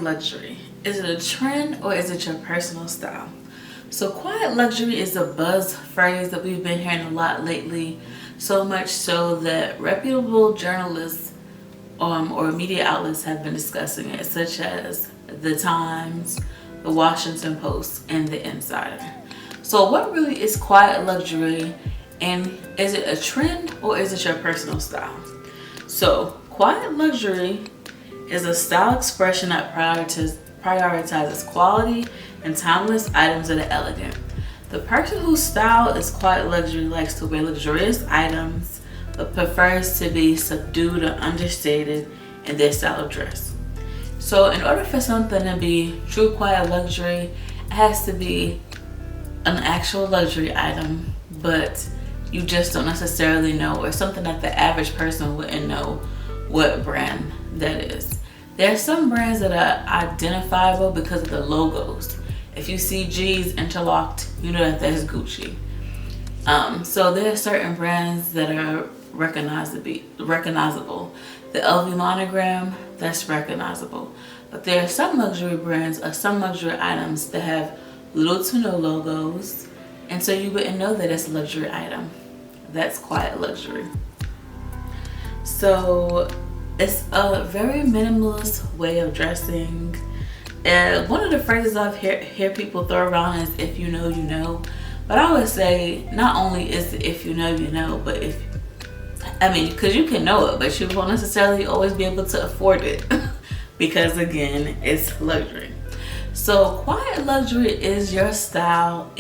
luxury? Is it a trend or is it your personal style? So quiet luxury is a buzz phrase that we've been hearing a lot lately, so much so that reputable journalists or media outlets have been discussing it, such as The Times, The Washington Post, and The Insider. So what really is quiet luxury, and is it a trend or is it your personal style? So quiet luxury is a style expression that prioritizes quality and timeless items that are elegant. The person whose style is quiet luxury likes to wear luxurious items but prefers to be subdued or understated in their style of dress. So in order for something to be true quiet luxury, it has to be an actual luxury item, but you just don't necessarily know, or something that the average person wouldn't know what brand that is. There are some brands that are identifiable because of the logos. If you see G's interlocked, you know that that's Gucci. So there are certain brands that are recognizable. The LV monogram, that's recognizable. But there are some luxury brands or some luxury items that have little to no logos, and so you wouldn't know that it's a luxury item. That's quiet luxury. So it's a very minimalist way of dressing. And one of the phrases I've hear people throw around is "if you know, you know." But I would say not only is it "if you know, you know," but because you can know it, but you won't necessarily always be able to afford it because again, it's luxury. So quiet luxury is your style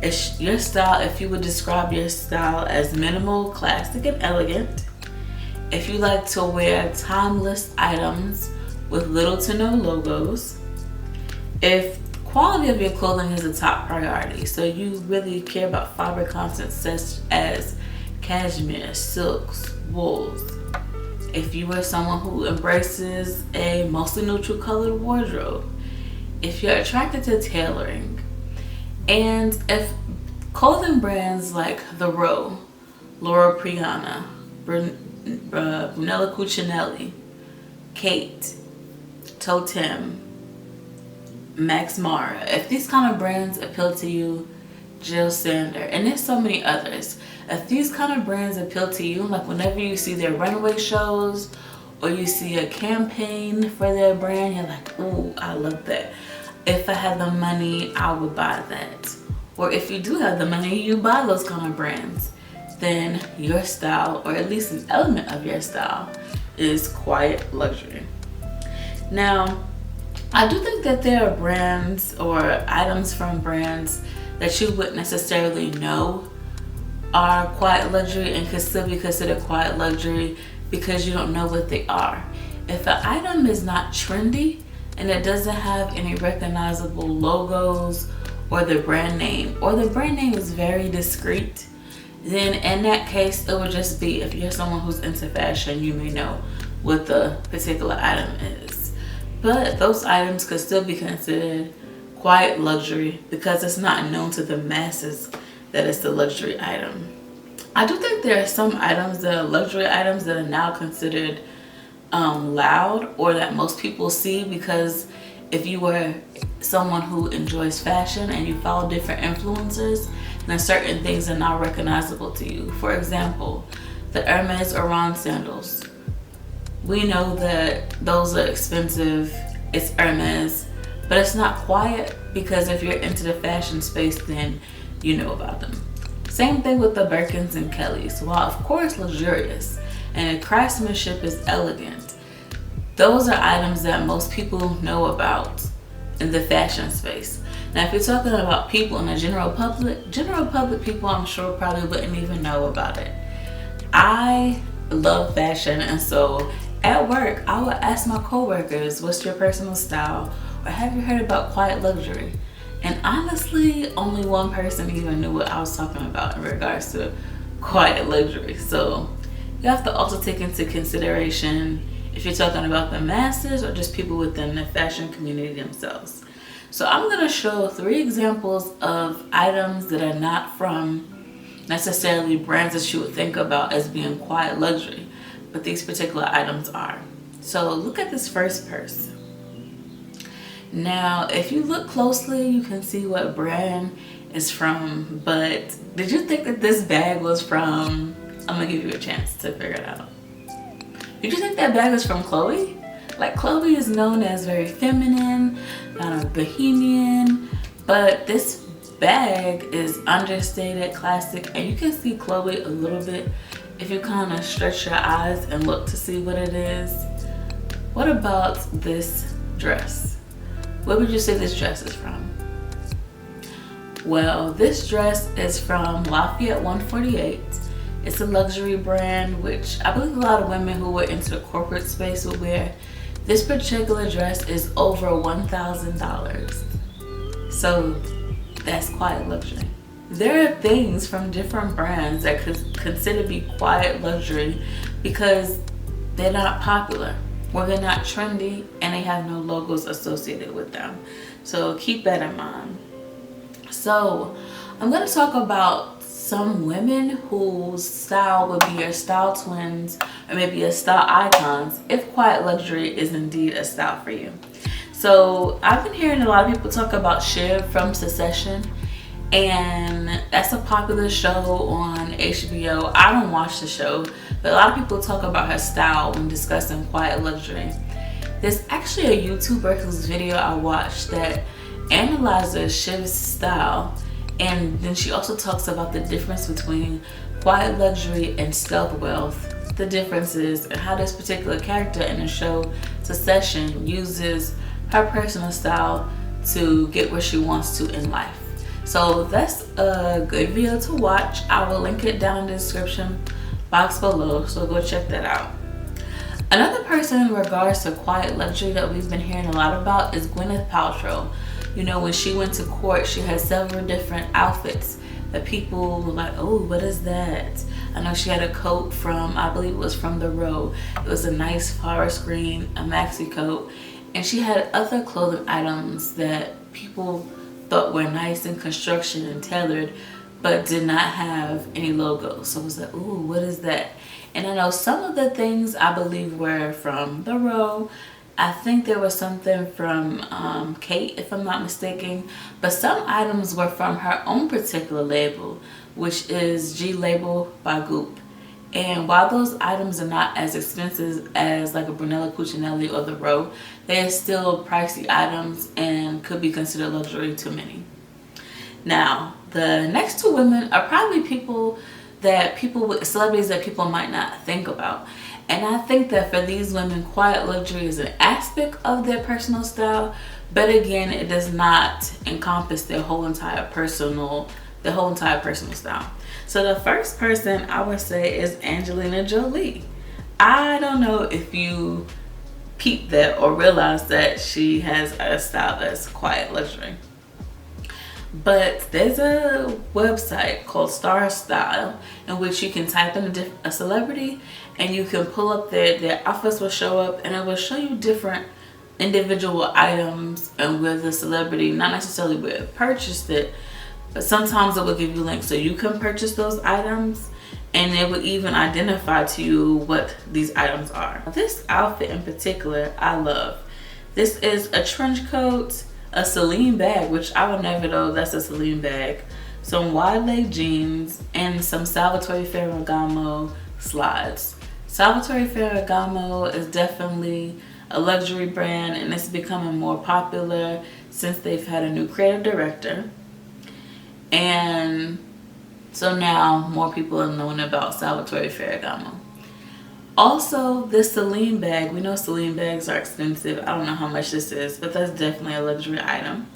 it's your style if you would describe your style as minimal, classic, and elegant. If you like to wear timeless items with little to no logos. If quality of your clothing is a top priority, so you really care about fabric content such as cashmere, silks, wools. If you are someone who embraces a mostly neutral colored wardrobe. If you're attracted to tailoring. And if clothing brands like The Row, Loro Piana, Brunello Cucinelli, Kate, Totem, Max Mara, if these kind of brands appeal to you, Jill Sander, and there's so many others. If these kind of brands appeal to you, like whenever you see their runway shows or you see a campaign for their brand, you're like, ooh, I love that. If I had the money, I would buy that. Or if you do have the money, you buy those kind of brands, then your style, or at least an element of your style, is quiet luxury. Now, I do think that there are brands or items from brands that you wouldn't necessarily know are quiet luxury and could still be considered quiet luxury because you don't know what they are. If an item is not trendy and it doesn't have any recognizable logos or the brand name is very discreet, then in that case it would just be, if you're someone who's into fashion, you may know what the particular item is. But those items could still be considered quiet luxury because it's not known to the masses that it's the luxury item. I do think there are some items that are luxury items that are now considered loud, or that most people see, because if you were someone who enjoys fashion and you follow different influencers, then certain things are now recognizable to you. For example, the Hermes Oran sandals. We know that those are expensive, it's Hermes, but it's not quiet because if you're into the fashion space, then you know about them. Same thing with the Birkins and Kellys. While of course luxurious and the craftsmanship is elegant, those are items that most people know about in the fashion space. Now if you're talking about people in the general public people, I'm sure probably wouldn't even know about it. I love fashion, and so at work I would ask my coworkers, what's your personal style, or have you heard about quiet luxury? And honestly, only one person even knew what I was talking about in regards to quiet luxury. So you have to also take into consideration if you're talking about the masses or just people within the fashion community themselves. So I'm going to show 3 examples of items that are not from necessarily brands that you would think about as being quiet luxury, but these particular items are. So look at this first purse. Now, if you look closely, you can see what brand it's from, but did you think that this bag was from, I'm gonna give you a chance to figure it out. Did you think that bag was from Chloe? Like, Chloe is known as very feminine, kind of bohemian, but this bag is understated, classic, and you can see Chloe a little bit if you kind of stretch your eyes and look to see what it is. What about this dress? Where would you say this dress is from? Well, this dress is from Lafayette 148. It's a luxury brand, which I believe a lot of women who were into the corporate space would wear. This particular dress is over $1,000. So that's quiet luxury. There are things from different brands that could consider to be quiet luxury because they're not popular, or they're not trendy, and they have no logos associated with them. So keep that in mind. So I'm going to talk about some women whose style would be your style twins, or maybe your style icons, if quiet luxury is indeed a style for you. So I've been hearing a lot of people talk about Shiv from Succession, and that's a popular show on HBO. I don't watch the show, but a lot of people talk about her style when discussing quiet luxury. There's actually a YouTuber whose video I watched that analyzes Shiv's style, and then she also talks about the difference between quiet luxury and stealth wealth, the differences, and how this particular character in the show Succession uses her personal style to get where she wants to in life. So that's a good video to watch. I will link it down in the description box below, so go check that out. Another person in regards to quiet luxury that we've been hearing a lot about is Gwyneth Paltrow. You know, when she went to court, she had several different outfits that people were like, oh, what is that? I know she had a coat from, I believe it was from The Row. It was a nice forest green, a maxi coat. And she had other clothing items that people thought were nice in construction and tailored, but did not have any logo. So it was like, ooh, what is that? And I know some of the things I believe were from The Row. I think there was something from Kate, if I'm not mistaken, but some items were from her own particular label, which is G Label by Goop. And while those items are not as expensive as like a Brunello Cucinelli or The Row, they are still pricey items and could be considered luxury to many. Now, the next two women are probably celebrities that people might not think about. And I think that for these women, quiet luxury is an aspect of their personal style, but again, it does not encompass their whole entire personal style. So the first person I would say is Angelina Jolie. I don't know if you peeped that or realized that she has a style that's quiet luxury. But there's a website called Star Style in which you can type in a celebrity and you can pull up their outfits will show up, and it will show you different individual items and where the celebrity, not necessarily where it purchased it, but sometimes it will give you links so you can purchase those items, and it will even identify to you what these items are. This outfit in particular, I love. This is a trench coat, a Celine bag, which I would never know that's a Celine bag, some wide leg jeans, and some Salvatore Ferragamo slides. Salvatore Ferragamo is definitely a luxury brand, and it's becoming more popular since they've had a new creative director. And so now more people are knowing about Salvatore Ferragamo. Also, this Celine bag, we know Celine bags are expensive. I don't know how much this is, but that's definitely a luxury item.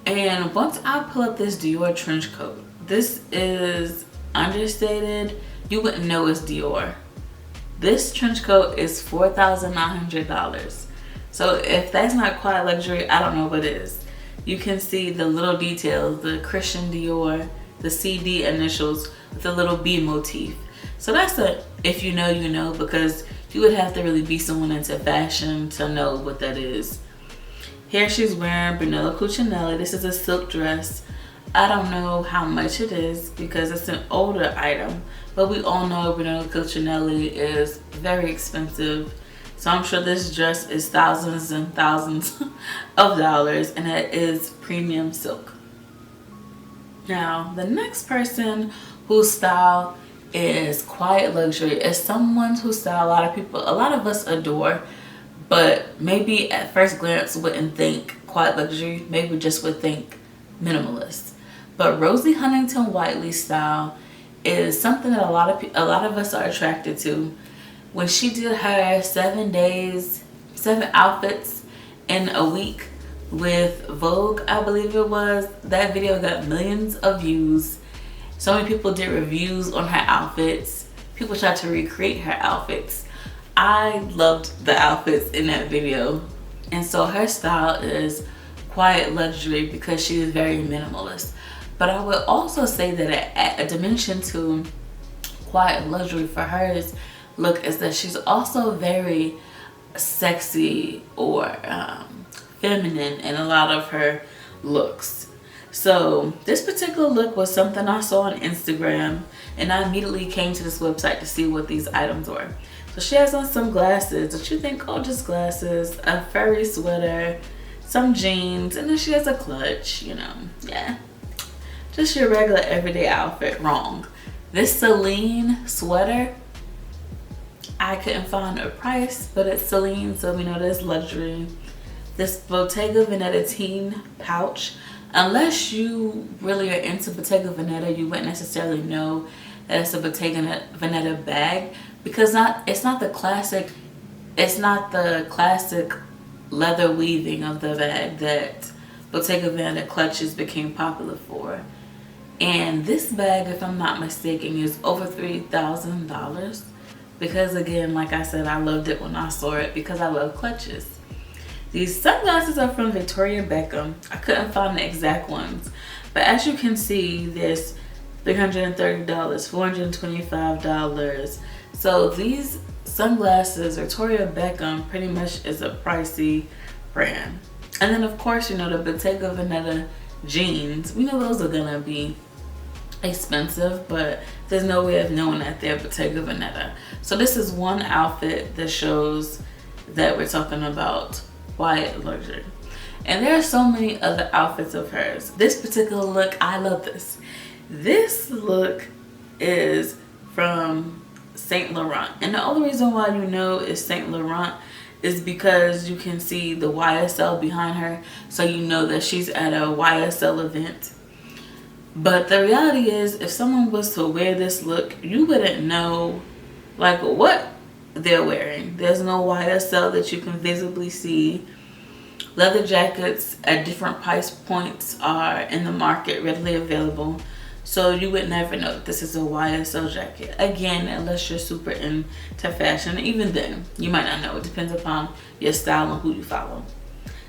And once I pull up this Dior trench coat, this is understated. You wouldn't know it's Dior. This trench coat is $4,900. So if that's not quiet luxury, I don't know what is. You can see the little details, the Christian Dior, the CD initials with the little B motif. So that's a if you know, you know, because you would have to really be someone into fashion to know what that is. Here she's wearing Brunello Cucinelli. This is a silk dress. I don't know how much it is because it's an older item, but we all know Brunello Cucinelli is very expensive So I'm sure this dress is thousands and thousands of dollars, and it is premium silk. Now, the next person whose style is quiet luxury is someone whose style a lot of us adore, but maybe at first glance wouldn't think quiet luxury, maybe just would think minimalist. But Rosie Huntington-Whiteley's style is something that a lot of us are attracted to. When she did her 7 outfits in a week with Vogue, I believe it was, that video got millions of views. So many people did reviews on her outfits. People tried to recreate her outfits. I loved the outfits in that video. And so her style is quiet luxury because she is very minimalist. But I would also say that a dimension to quiet luxury for hers look is that she's also very sexy or feminine in a lot of her looks. So this particular look was something I saw on Instagram, and I immediately came to this website to see what these items were. So she has on some glasses that you think, oh, just glasses, a furry sweater, some jeans, and then she has a clutch, you know, yeah. Just your regular everyday outfit. Wrong. This Celine sweater, I couldn't find a price, but it's Celine, so we know there's luxury. This Bottega Veneta teen pouch, unless you really are into Bottega Veneta, you wouldn't necessarily know that it's a Bottega Veneta bag, because it's not the classic leather weaving of the bag that Bottega Veneta clutches became popular for. And this bag, if I'm not mistaken, is over $3,000, because again, like I said, I loved it when I saw it because I love clutches. These sunglasses are from Victoria Beckham. I couldn't find the exact ones, but as you can see, there's $330, $425. So these sunglasses, Victoria Beckham, pretty much is a pricey brand. And then of course, you know, the Bottega Veneta jeans, we know those are gonna be expensive, but there's no way of knowing that they're Bottega Veneta. So this is one outfit that shows that we're talking about quiet luxury. And there are so many other outfits of hers. This particular look, I love this. This look is from Saint Laurent, and the only reason why you know it's Saint Laurent is because you can see the YSL behind her, so you know that she's at a YSL event. But the reality is, if someone was to wear this look, you wouldn't know like what they're wearing. There's no YSL that you can visibly see. Leather jackets at different price points are in the market, readily available, so you would never know that this is a YSL jacket. Again, unless you're super into fashion. Even then, you might not know. It depends upon your style and who you follow.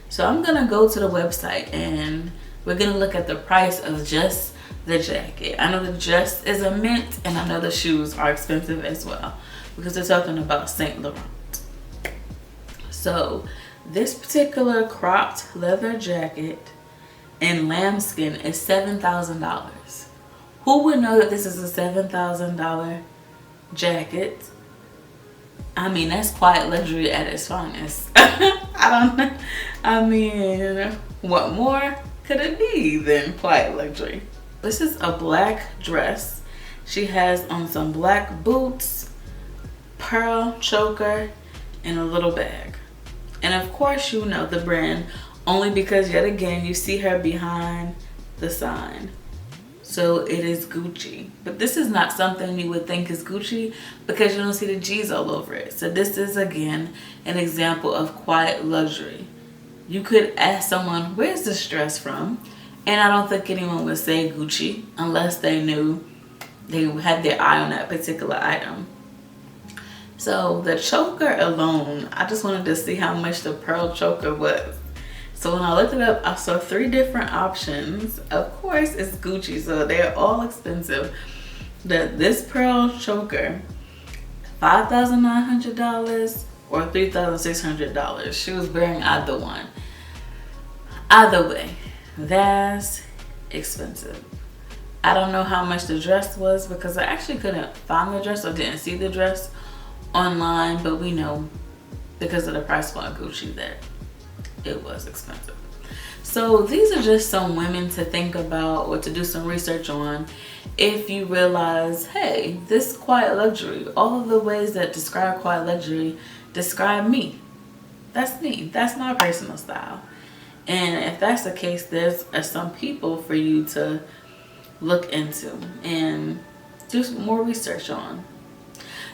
So I'm gonna go to the website and we're gonna look at the price of just the jacket. I know the dress is a mint, and I know the shoes are expensive as well, because they're talking about Saint Laurent. So this particular cropped leather jacket in lambskin is $7,000. Who would know that this is a $7,000 jacket? I mean, that's quiet luxury at its finest. I don't know. I mean, what more could it be than quiet luxury? This is a black dress. She has on some black boots, pearl choker, and a little bag. And of course, you know the brand only because yet again you see her behind the sign. So it is Gucci. But this is not something you would think is Gucci because you don't see the G's all over it. So this is again an example of quiet luxury. You could ask someone, where's this dress from? And I don't think anyone would say Gucci unless they knew they had their eye on that particular item. So the choker alone, I just wanted to see how much the pearl choker was. So when I looked it up, I saw 3 different options. Of course, it's Gucci, so they're all expensive. This pearl choker, $5,900 or $3,600. She was wearing either one. Either way, that's expensive. I don't know how much the dress was because I actually couldn't find the dress or didn't see the dress online, but we know because of the price point of Gucci that it was expensive. So these are just some women to think about or to do some research on if you realize, hey, this quiet luxury, all of the ways that describe quiet luxury describe me. That's me. That's my personal style. And if that's the case, there's some people for you to look into and do some more research on.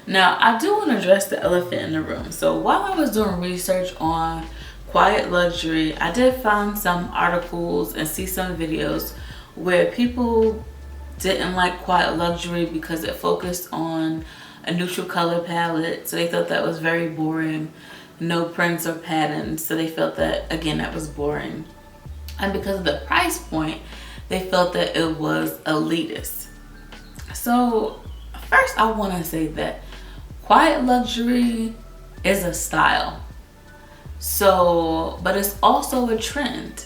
Now, I do want to address the elephant in the room. So while I was doing research on quiet luxury, I did find some articles and see some videos where people didn't like quiet luxury because it focused on a neutral color palette. So they thought that was very boring. No prints or patterns. So they felt that, again, that was boring. And because of the price point, they felt that it was elitist. So first I want to say that quiet luxury is a style. So, but it's also a trend.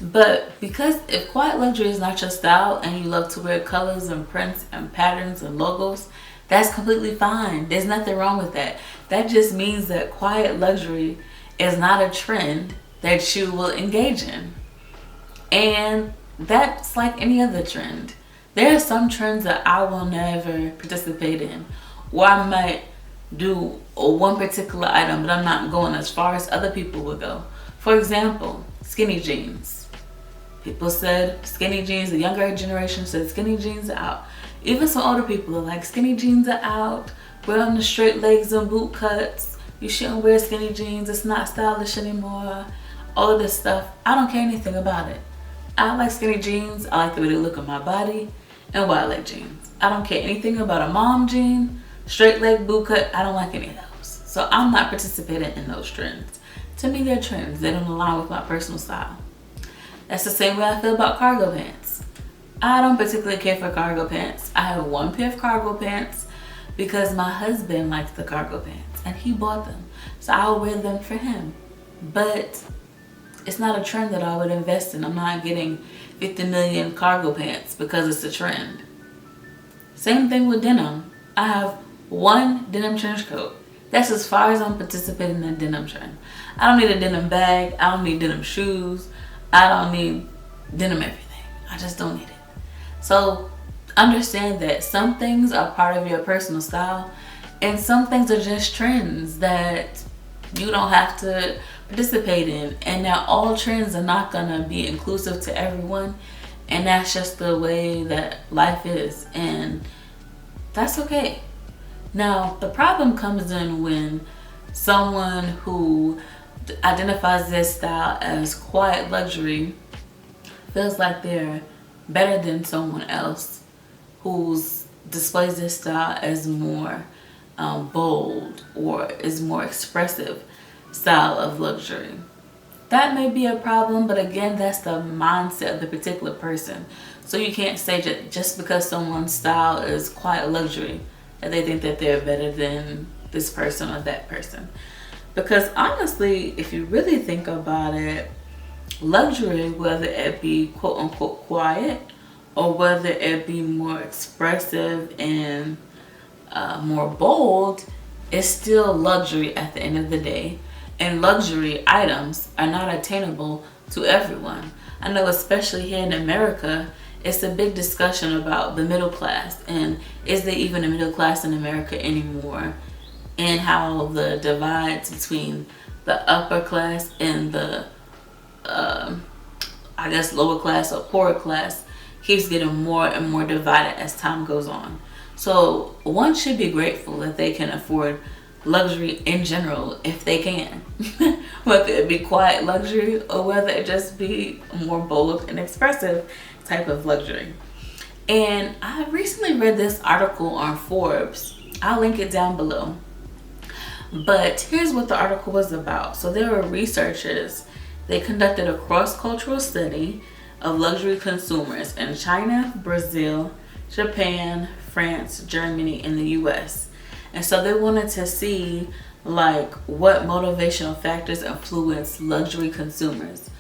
But because if quiet luxury is not your style and you love to wear colors and prints and patterns and logos, that's completely fine. There's nothing wrong with that. That just means that quiet luxury is not a trend that you will engage in. And that's like any other trend. There are some trends that I will never participate in, or I might do one particular item, but I'm not going as far as other people would go. For example, skinny jeans. People said skinny jeans, the younger generation said skinny jeans are out. Even some older people are like, skinny jeans are out. Wear on the straight legs and boot cuts. You shouldn't wear skinny jeans. It's not stylish anymore. All of this stuff. I don't care anything about it. I like skinny jeans. I like the way they look on my body and wide leg jeans. I don't care anything about a mom jean, straight leg boot cut. I don't like any of those. So I'm not participating in those trends. To me, they're trends. They don't align with my personal style. That's the same way I feel about cargo pants. I don't particularly care for cargo pants. I have one pair of cargo pants because my husband likes the cargo pants and he bought them. So I'll wear them for him. But it's not a trend that I would invest in. I'm not getting 50 million cargo pants because it's a trend. Same thing with denim. I have one denim trench coat. That's as far as I'm participating in the denim trend. I don't need a denim bag. I don't need denim shoes. I don't need denim everything. I just don't need it. So understand that some things are part of your personal style and some things are just trends that you don't have to participate in. And now all trends are not gonna be inclusive to everyone. And that's just the way that life is. And that's okay. Now, the problem comes in when someone who identifies their style as quiet luxury feels like they're better than someone else who displays their style as more bold or is more expressive style of luxury. That may be a problem, but again, that's the mindset of the particular person. So you can't say that just because someone's style is quiet luxury that they think that they're better than this person or that person. Because honestly, if you really think about it, luxury, whether it be quote unquote quiet or whether it be more expressive and more bold, is still luxury at the end of the day. And luxury items are not attainable to everyone. I know especially here in America, it's a big discussion about the middle class and is there even a middle class in America anymore, and how the divides between the upper class and the I guess lower class or poorer class keeps getting more and more divided as time goes on. So one should be grateful that they can afford luxury in general if they can, whether it be quiet luxury or whether it just be more bold and expressive type of luxury. And I recently read this article on Forbes. I'll link it down below. But here's what the article was about. So there were researchers. They conducted a cross-cultural study of luxury consumers in China, Brazil, Japan, France, Germany, and the US. And so they wanted to see like what motivational factors influence luxury consumers,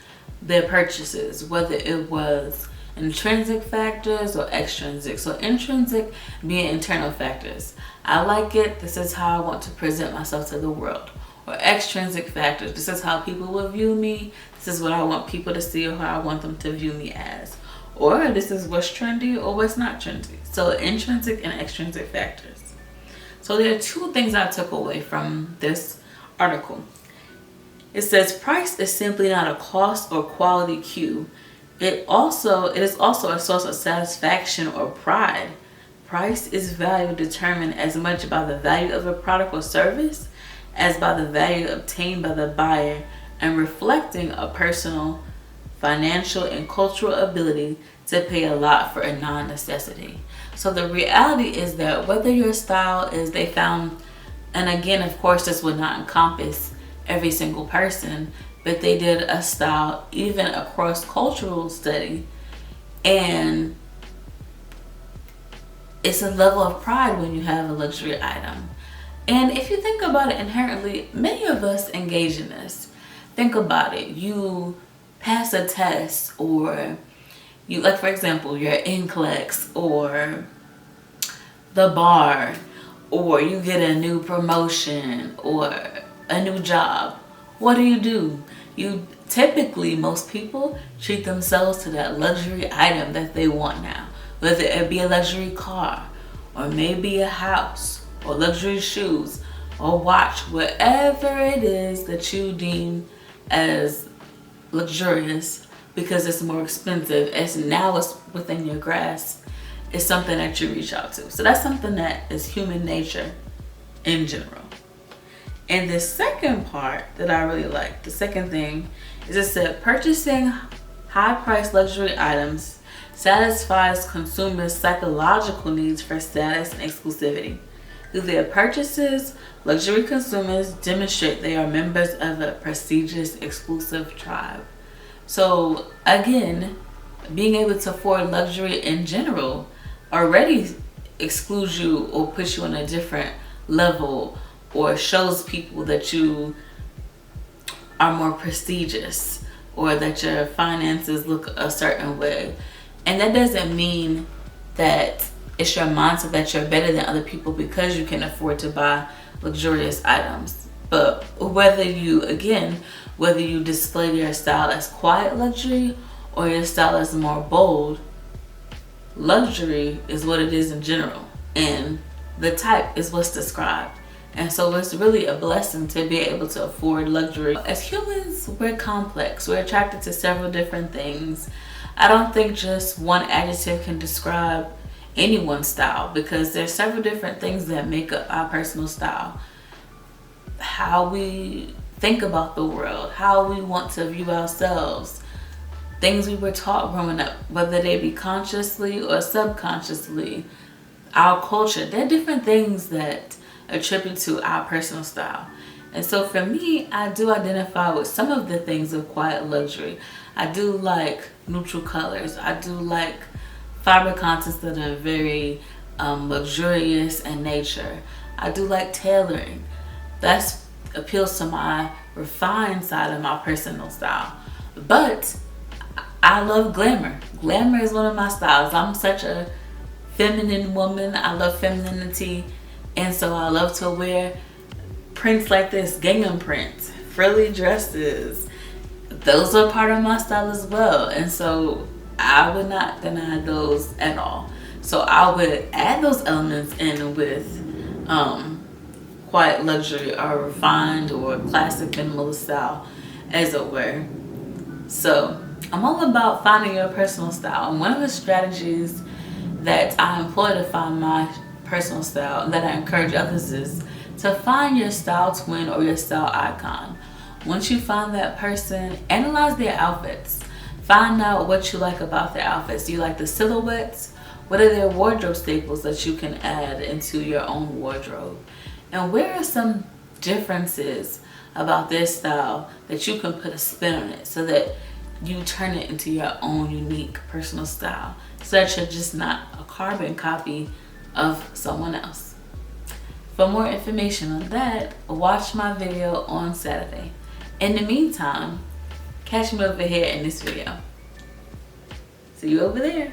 their purchases, whether it was intrinsic factors or extrinsic. So intrinsic being internal factors. I like it. This is how I want to present myself to the world. or extrinsic factors. This is how people will view me. This is what I want people to see or how I want them to view me as. Or this is what's trendy or what's not trendy. So intrinsic and extrinsic factors. So there are two things I took away from this article. It says price is simply not a cost or quality cue. It is also a source of satisfaction or pride. Price is value determined as much by the value of a product or service as by the value obtained by the buyer, and reflecting a personal, financial, and cultural ability to pay a lot for a non-necessity. So the reality is that whether your style is they found, and again, of course, this would not encompass every single person, but they did a style, even a cross-cultural study, and it's a level of pride when you have a luxury item. And if you think about it inherently, many of us engage in this. Think about it. You pass a test, or you, like for example, your NCLEX or the bar, or you get a new promotion or a new job. What do? You typically, most people treat themselves to that luxury item that they want now. Whether it be a luxury car, or maybe a house, or luxury shoes, or watch, whatever it is that you deem as luxurious because it's more expensive, as now it's within your grasp, it's something that you reach out to. So that's something that is human nature in general. And the second part that I really like, the second thing, is it said purchasing high-priced luxury items satisfies consumers' psychological needs for status and exclusivity. Through their purchases, luxury consumers demonstrate they are members of a prestigious, exclusive tribe. So again, being able to afford luxury in general already excludes you or puts you on a different level, or shows people that you are more prestigious, or that your finances look a certain way. And that doesn't mean that it's your mindset that you're better than other people because you can afford to buy luxurious items. But whether you display your style as quiet luxury or your style as more bold, luxury is what it is in general, and the type is what's described. And so it's really a blessing to be able to afford luxury. As humans, we're complex. We're attracted to several different things. I don't think just one adjective can describe anyone's style, because there's several different things that make up our personal style. How we think about the world, how we want to view ourselves, things we were taught growing up, whether they be consciously or subconsciously, our culture. There are different things that attribute to our personal style. And so for me, I do identify with some of the things of quiet luxury. I do like neutral colors. I do like fabric contents that are very luxurious in nature. I do like tailoring. That appeals to my refined side of my personal style. But I love glamour. Glamour is one of my styles. I'm such a feminine woman. I love femininity. And so I love to wear prints like this, gingham prints, frilly dresses. Those are part of my style as well. And so I would not deny those at all. So I would add those elements in with quiet luxury or refined or classic minimalist style, as it were. So I'm all about finding your personal style. And one of the strategies that I employ to find my personal style, and that I encourage others, is to find your style twin or your style icon. Once you find that person, analyze their outfits. Find out what you like about their outfits. Do you like the silhouettes? What are their wardrobe staples that you can add into your own wardrobe? And where are some differences about their style that you can put a spin on it so that you turn it into your own unique personal style, so that you're just not a carbon copy of someone else. For more information on that, watch my video on Saturday. In the meantime, catch me over here in this video. See you over there.